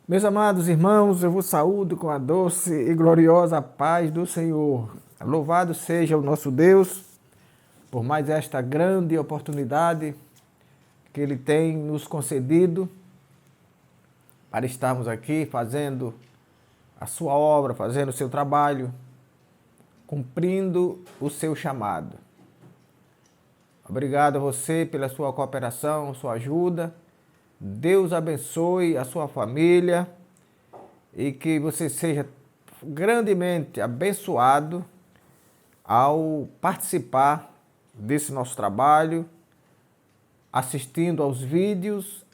Meus amados irmãos, eu vos saúdo com a doce e gloriosa paz do Senhor. Louvado seja o nosso Deus por mais esta grande oportunidade que Ele tem nos concedido para estarmos aqui fazendo a sua obra, fazendo o seu trabalho, cumprindo o seu chamado. Obrigado a você pela sua cooperação, sua ajuda. Deus abençoe a sua família e que você seja grandemente abençoado ao participar desse nosso trabalho, assistindo aos vídeos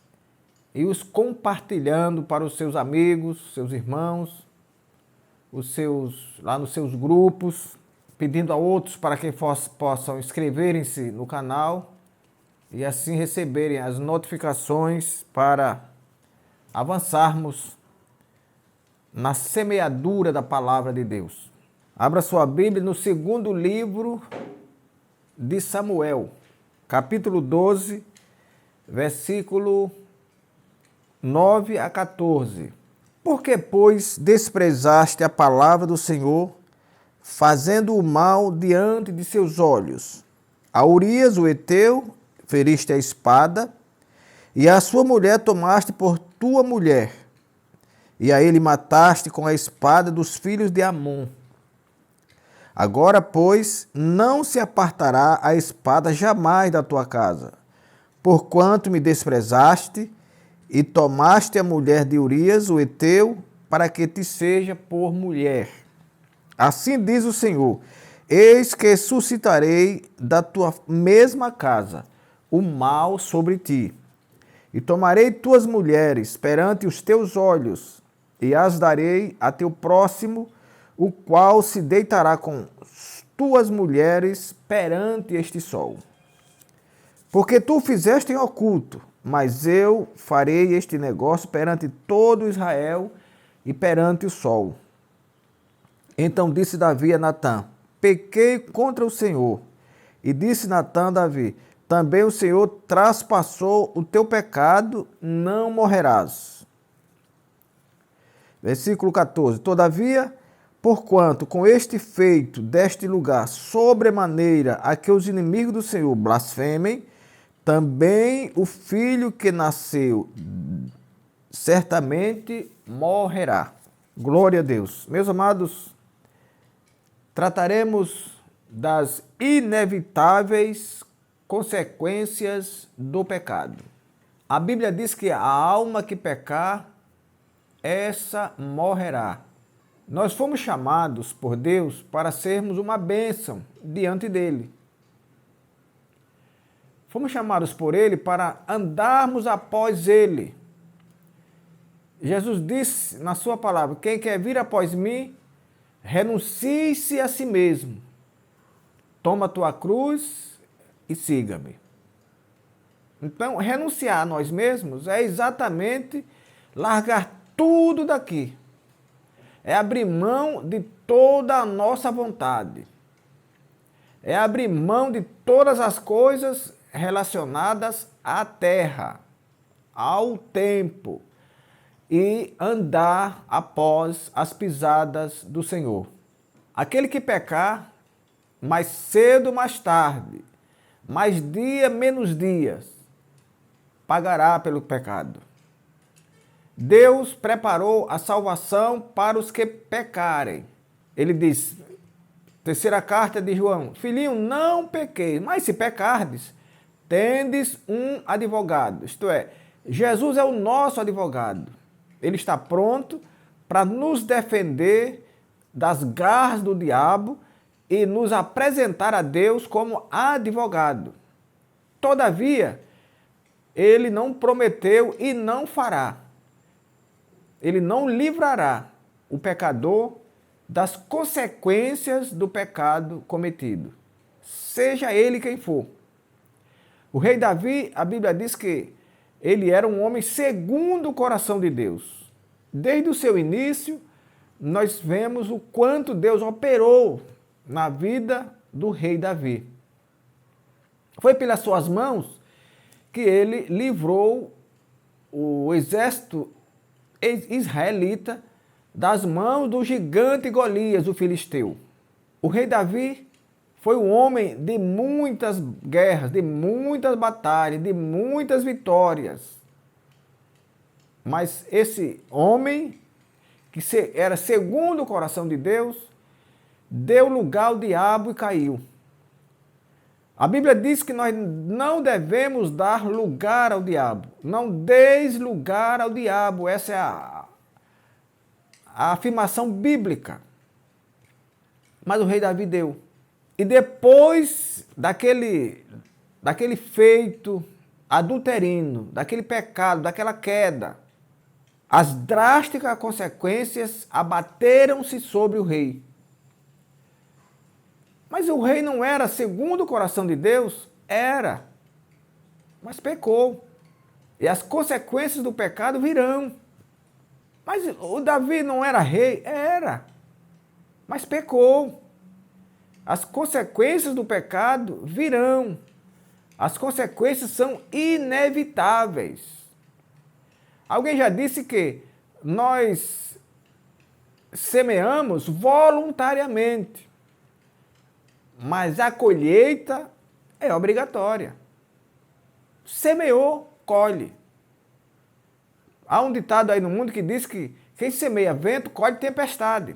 e os compartilhando para os seus amigos, seus irmãos, lá nos seus grupos, pedindo a outros para que possam inscreverem-se no canal e assim receberem as notificações para avançarmos na semeadura da palavra de Deus. Abra sua Bíblia no segundo livro de Samuel, capítulo 12, versículo 9 a 14. Por que, pois, desprezaste a palavra do Senhor, fazendo o mal diante de seus olhos? A Urias, o heteu, feriste a espada, e a sua mulher tomaste por tua mulher, e a ele mataste com a espada dos filhos de Amon. Agora, pois, não se apartará a espada jamais da tua casa, porquanto me desprezaste e tomaste a mulher de Urias, o heteu, para que te seja por mulher. Assim diz o Senhor: eis que suscitarei da tua mesma casa o mal sobre ti, e tomarei tuas mulheres perante os teus olhos, e as darei a teu próximo, o qual se deitará com tuas mulheres perante este sol. Porque tu fizeste em oculto, mas eu farei este negócio perante todo Israel e perante o sol. Então disse Davi a Natã: pequei contra o Senhor. E disse Natã a Davi: também o Senhor traspassou o teu pecado, não morrerás. Versículo 14. Todavia, porquanto com este feito deste lugar sobremaneira a que os inimigos do Senhor blasfemem, também o filho que nasceu certamente morrerá. Glória a Deus. Meus amados, trataremos das inevitáveis consequências do pecado. A Bíblia diz que a alma que pecar, essa morrerá. Nós fomos chamados por Deus para sermos uma bênção diante dele. Fomos chamados por ele para andarmos após ele. Jesus disse na sua palavra: quem quer vir após mim, renuncie-se a si mesmo. Toma a tua cruz e siga-me. Então, renunciar a nós mesmos é exatamente largar tudo daqui. É abrir mão de toda a nossa vontade. É abrir mão de todas as coisas relacionadas à terra, ao tempo, e andar após as pisadas do Senhor. Aquele que pecar, mais cedo, mais tarde, mais dia, menos dias, pagará pelo pecado. Deus preparou a salvação para os que pecarem. Ele diz, terceira carta de João: filhinho, não pequeis, mas se pecardes, tendes um advogado. Isto é, Jesus é o nosso advogado. Ele está pronto para nos defender das garras do diabo e nos apresentar a Deus como advogado. Todavia, ele não prometeu e não fará. Ele não livrará o pecador das consequências do pecado cometido, seja ele quem for. O rei Davi, a Bíblia diz que ele era um homem segundo o coração de Deus. Desde o seu início, nós vemos o quanto Deus operou na vida do rei Davi. Foi pelas suas mãos que ele livrou o exército israelita das mãos do gigante Golias, o filisteu. O rei Davi foi um homem de muitas guerras, de muitas batalhas, de muitas vitórias. Mas esse homem, que era segundo o coração de Deus, deu lugar ao diabo e caiu. A Bíblia diz que nós não devemos dar lugar ao diabo. Não deis lugar ao diabo. Essa é a afirmação bíblica. Mas o rei Davi deu. E depois daquele feito adulterino, daquele pecado, daquela queda, as drásticas consequências abateram-se sobre o rei. Mas o rei não era segundo o coração de Deus? Era. Mas pecou. E as consequências do pecado virão. Mas o Davi não era rei? Era. Mas pecou. As consequências do pecado virão. As consequências são inevitáveis. Alguém já disse que nós semeamos voluntariamente, mas a colheita é obrigatória. Semeou, colhe. Há um ditado aí no mundo que diz que quem semeia vento, colhe tempestade.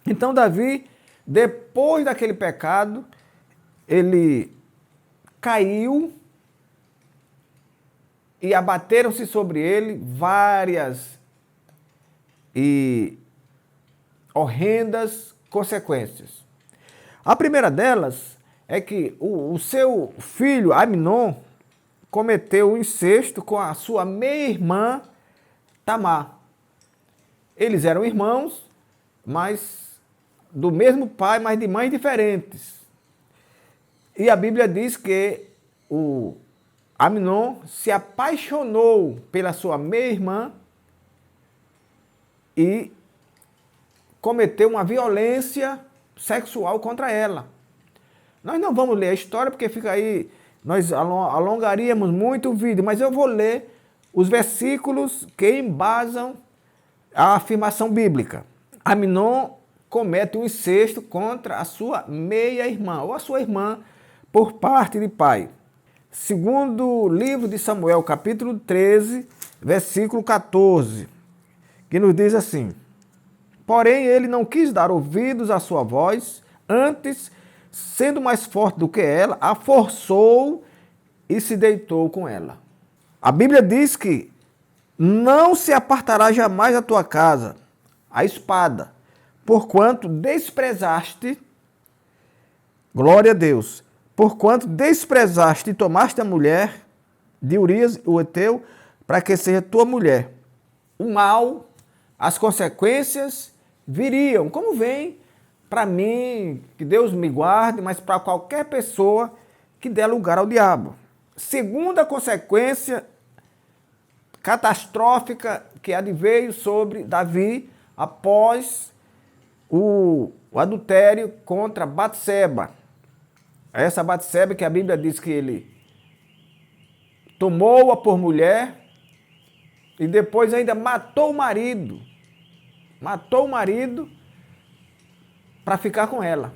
Então Davi, depois daquele pecado, ele caiu e abateram-se sobre ele várias e horrendas consequências. A primeira delas é que o seu filho Amnon cometeu um incesto com a sua meia-irmã Tamar. Eles eram irmãos, mas do mesmo pai, mas de mães diferentes. E a Bíblia diz que o Amnon se apaixonou pela sua meia-irmã e cometeu uma violência sexual contra ela. Nós não vamos ler a história porque fica aí, nós alongaríamos muito o vídeo, mas eu vou ler os versículos que embasam a afirmação bíblica. Amnon comete um incesto contra a sua meia-irmã, ou a sua irmã, por parte de pai. Segundo livro de Samuel, capítulo 13, versículo 14, que nos diz assim: porém, ele não quis dar ouvidos à sua voz, antes, sendo mais forte do que ela, a forçou e se deitou com ela. A Bíblia diz que não se apartará jamais da tua casa a espada, porquanto desprezaste, glória a Deus, porquanto desprezaste e tomaste a mulher de Urias, o heteu, para que seja tua mulher. O mal, as consequências viriam, como vem para mim, que Deus me guarde, mas para qualquer pessoa que der lugar ao diabo. Segunda consequência catastrófica que adveio sobre Davi após o adultério contra Batseba. Essa Batseba que a Bíblia diz que ele tomou-a por mulher e depois ainda matou o marido. Matou o marido para ficar com ela.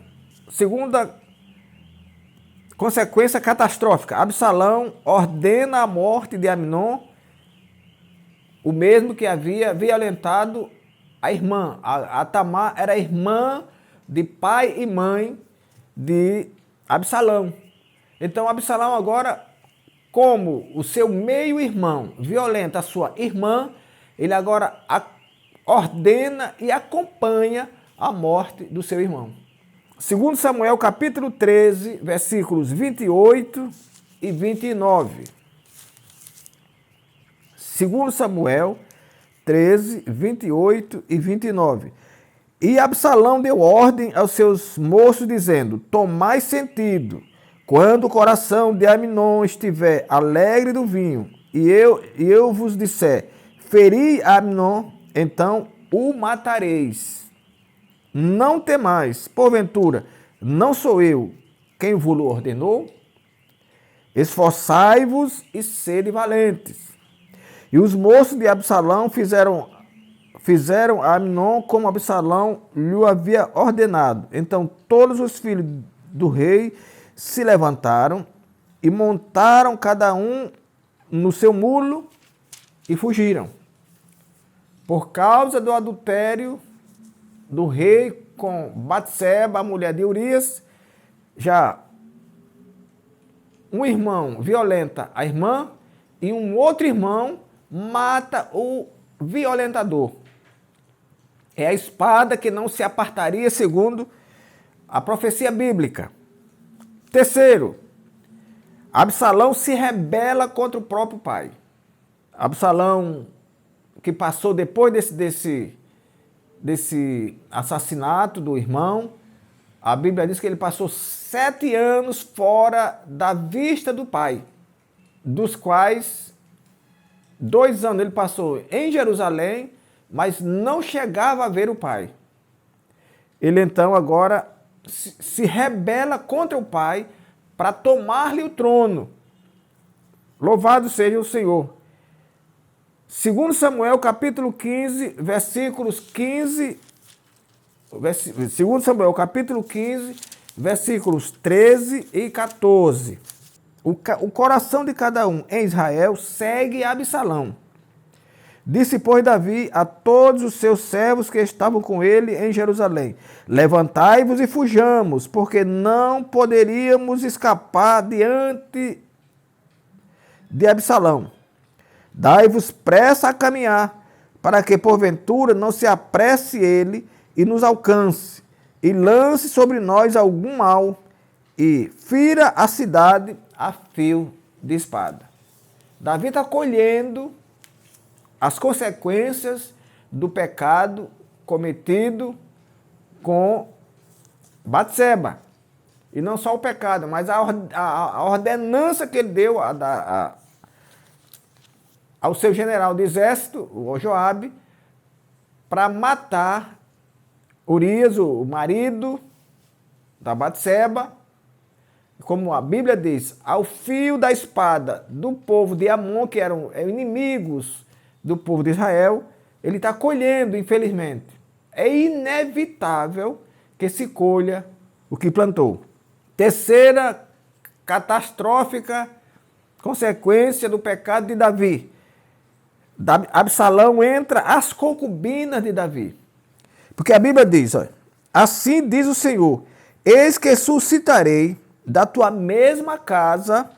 Segunda consequência catastrófica. Absalão ordena a morte de Amnon, o mesmo que havia violentado a irmã. A Tamar era irmã de pai e mãe de Absalão. Então Absalão agora, como o seu meio-irmão violenta a sua irmã, ele agora ordena e acompanha a morte do seu irmão. Segundo Samuel, capítulo 13, versículos 28 e 29. Segundo Samuel 13, 28 e 29. E Absalão deu ordem aos seus moços, dizendo: tomai sentido, quando o coração de Amnon estiver alegre do vinho, e eu vos disser, feri Amnon, então o matareis. Não temais, porventura, não sou eu quem vos ordenou? Esforçai-vos e sede valentes. E os moços de Absalão fizeram a Amnon como Absalão lhe havia ordenado. Então todos os filhos do rei se levantaram e montaram cada um no seu mulo e fugiram. Por causa do adultério do rei com Batseba, a mulher de Urias, já um irmão violenta a irmã e um outro irmão mata o violentador. É a espada que não se apartaria segundo a profecia bíblica. Terceiro, Absalão se rebela contra o próprio pai. Absalão, que passou depois desse assassinato do irmão, a Bíblia diz que ele passou 7 anos fora da vista do pai, dos quais 2 anos ele passou em Jerusalém, mas não chegava a ver o pai. Ele então agora se rebela contra o pai para tomar-lhe o trono. Louvado seja o Senhor. 2 Samuel capítulo 15, versículos 15, 2 Samuel capítulo 15, versículos 13 e 14. O coração de cada um em Israel segue Absalão. Disse, pois, Davi a todos os seus servos que estavam com ele em Jerusalém: levantai-vos e fujamos, porque não poderíamos escapar diante de Absalão. Dai-vos pressa a caminhar, para que porventura não se apresse ele e nos alcance, e lance sobre nós algum mal, e fira a cidade a fio de espada. Davi está colhendo as consequências do pecado cometido com Batseba. E não só o pecado, mas a ordenança que ele deu ao seu general de exército, o Joabe, para matar Urias, o marido da Batseba, como a Bíblia diz, ao fio da espada do povo de Amon, que eram inimigos do povo de Israel. Ele está colhendo, infelizmente. É inevitável que se colha o que plantou. Terceira catastrófica consequência do pecado de Davi. Absalão entra às concubinas de Davi. Porque a Bíblia diz, olha, assim diz o Senhor: eis que suscitarei da tua mesma casa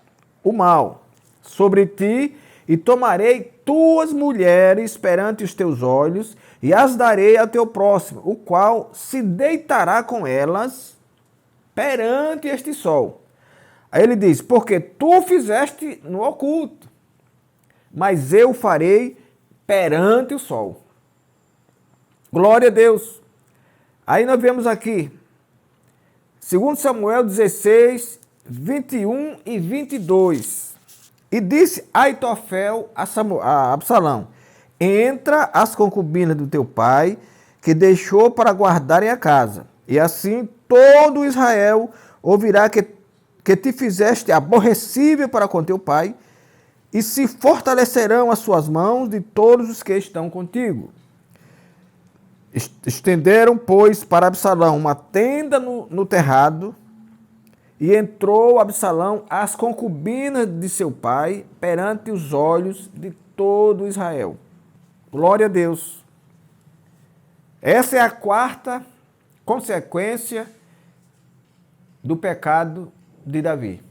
o mal sobre ti, e tomarei tuas mulheres perante os teus olhos, e as darei ao teu próximo, o qual se deitará com elas perante este sol. Aí ele diz, porque tu fizeste no oculto, mas eu farei perante o sol. Glória a Deus. Aí nós vemos aqui, 2 Samuel 16, 21 e 22. E disse Aitofel a Absalão: entra às concubinas do teu pai, que deixou para guardarem a casa, e assim todo Israel ouvirá que te fizeste aborrecível para com teu pai, e se fortalecerão as suas mãos de todos os que estão contigo. Estenderam, pois, para Absalão uma tenda no terrado, e entrou Absalão às concubinas de seu pai perante os olhos de todo Israel. Glória a Deus. Essa é a quarta consequência do pecado de Davi.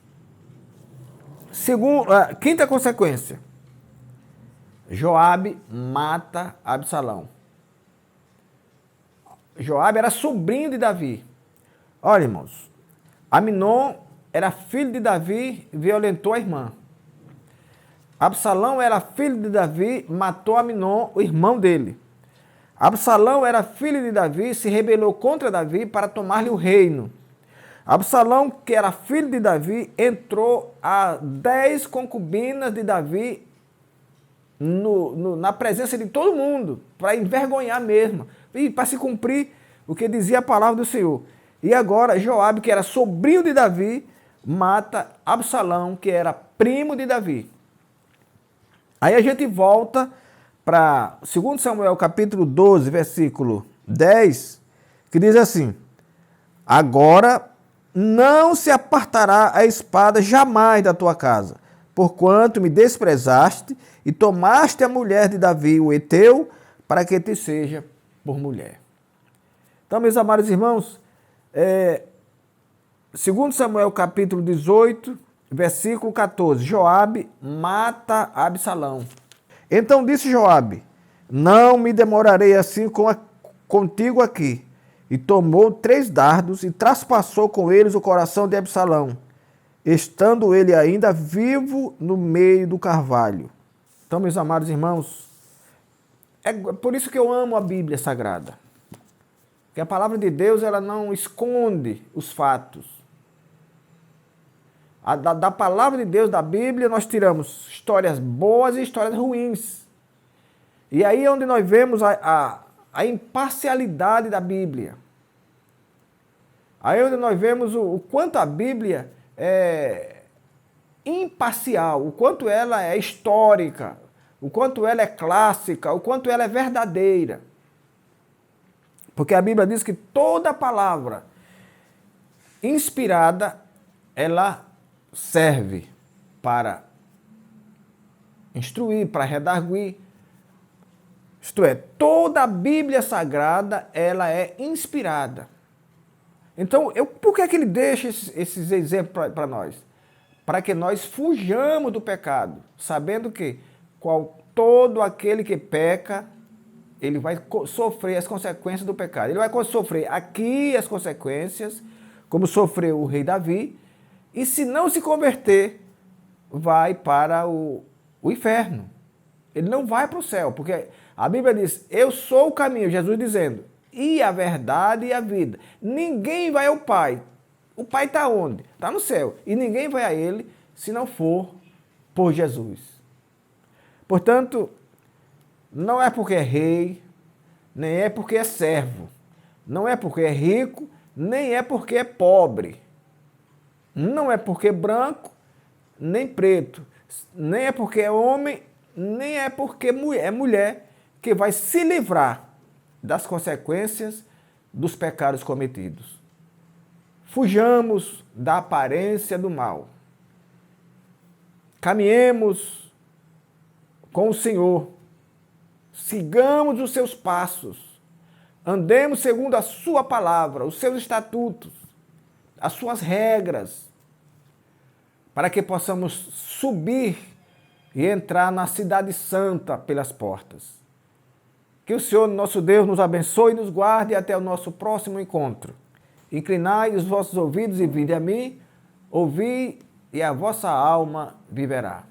Quinta consequência: Joabe mata Absalão. Joabe era sobrinho de Davi. Olha, irmãos, Amnon era filho de Davi, violentou a irmã. Absalão era filho de Davi, matou Amnon, o irmão dele. Absalão era filho de Davi, se rebelou contra Davi para tomar-lhe o reino. Absalão, que era filho de Davi, entrou a 10 concubinas de Davi na presença de todo mundo, para envergonhar mesmo, e para se cumprir o que dizia a palavra do Senhor. E agora Joabe, que era sobrinho de Davi, mata Absalão, que era primo de Davi. Aí a gente volta para 2 Samuel capítulo 12, versículo 10, que diz assim: agora não se apartará a espada jamais da tua casa, porquanto me desprezaste e tomaste a mulher de Davi, o Eteu, para que te seja por mulher. Então, meus amados irmãos, 2 Samuel capítulo 18, versículo 14, Joabe mata Absalão. Então disse Joabe: não me demorarei assim contigo aqui. E tomou 3 dardos e traspassou com eles o coração de Absalão, estando ele ainda vivo no meio do carvalho. Então, meus amados irmãos, é por isso que eu amo a Bíblia Sagrada. Que a palavra de Deus, ela não esconde os fatos. Da palavra de Deus, da Bíblia, nós tiramos histórias boas e histórias ruins. E aí é onde nós vemos a imparcialidade da Bíblia. Aí é onde nós vemos o quanto a Bíblia é imparcial, o quanto ela é histórica, o quanto ela é clássica, o quanto ela é verdadeira. Porque a Bíblia diz que toda palavra inspirada, ela serve para instruir, para redarguir. Isto é, toda a Bíblia Sagrada, ela é inspirada. Então, por que é que ele deixa esses exemplos para nós? Para que nós fujamos do pecado, sabendo que todo aquele que peca, ele vai sofrer as consequências do pecado. Ele vai sofrer aqui as consequências, como sofreu o rei Davi, e se não se converter, vai para o inferno. Ele não vai para o céu, porque a Bíblia diz: eu sou o caminho, Jesus dizendo, e a verdade e a vida. Ninguém vai ao Pai. O Pai está onde? Está no céu. E ninguém vai a Ele se não for por Jesus. Portanto, não é porque é rei, nem é porque é servo. Não é porque é rico, nem é porque é pobre. Não é porque é branco, nem preto. Nem é porque é homem, nem é porque é mulher que vai se livrar das consequências dos pecados cometidos. Fujamos da aparência do mal. Caminhemos com o Senhor. Sigamos os seus passos. Andemos segundo a sua palavra, os seus estatutos, as suas regras, para que possamos subir e entrar na cidade santa pelas portas. Que o Senhor, nosso Deus, nos abençoe e nos guarde até o nosso próximo encontro. Inclinai os vossos ouvidos e vinde a mim, ouvi e a vossa alma viverá.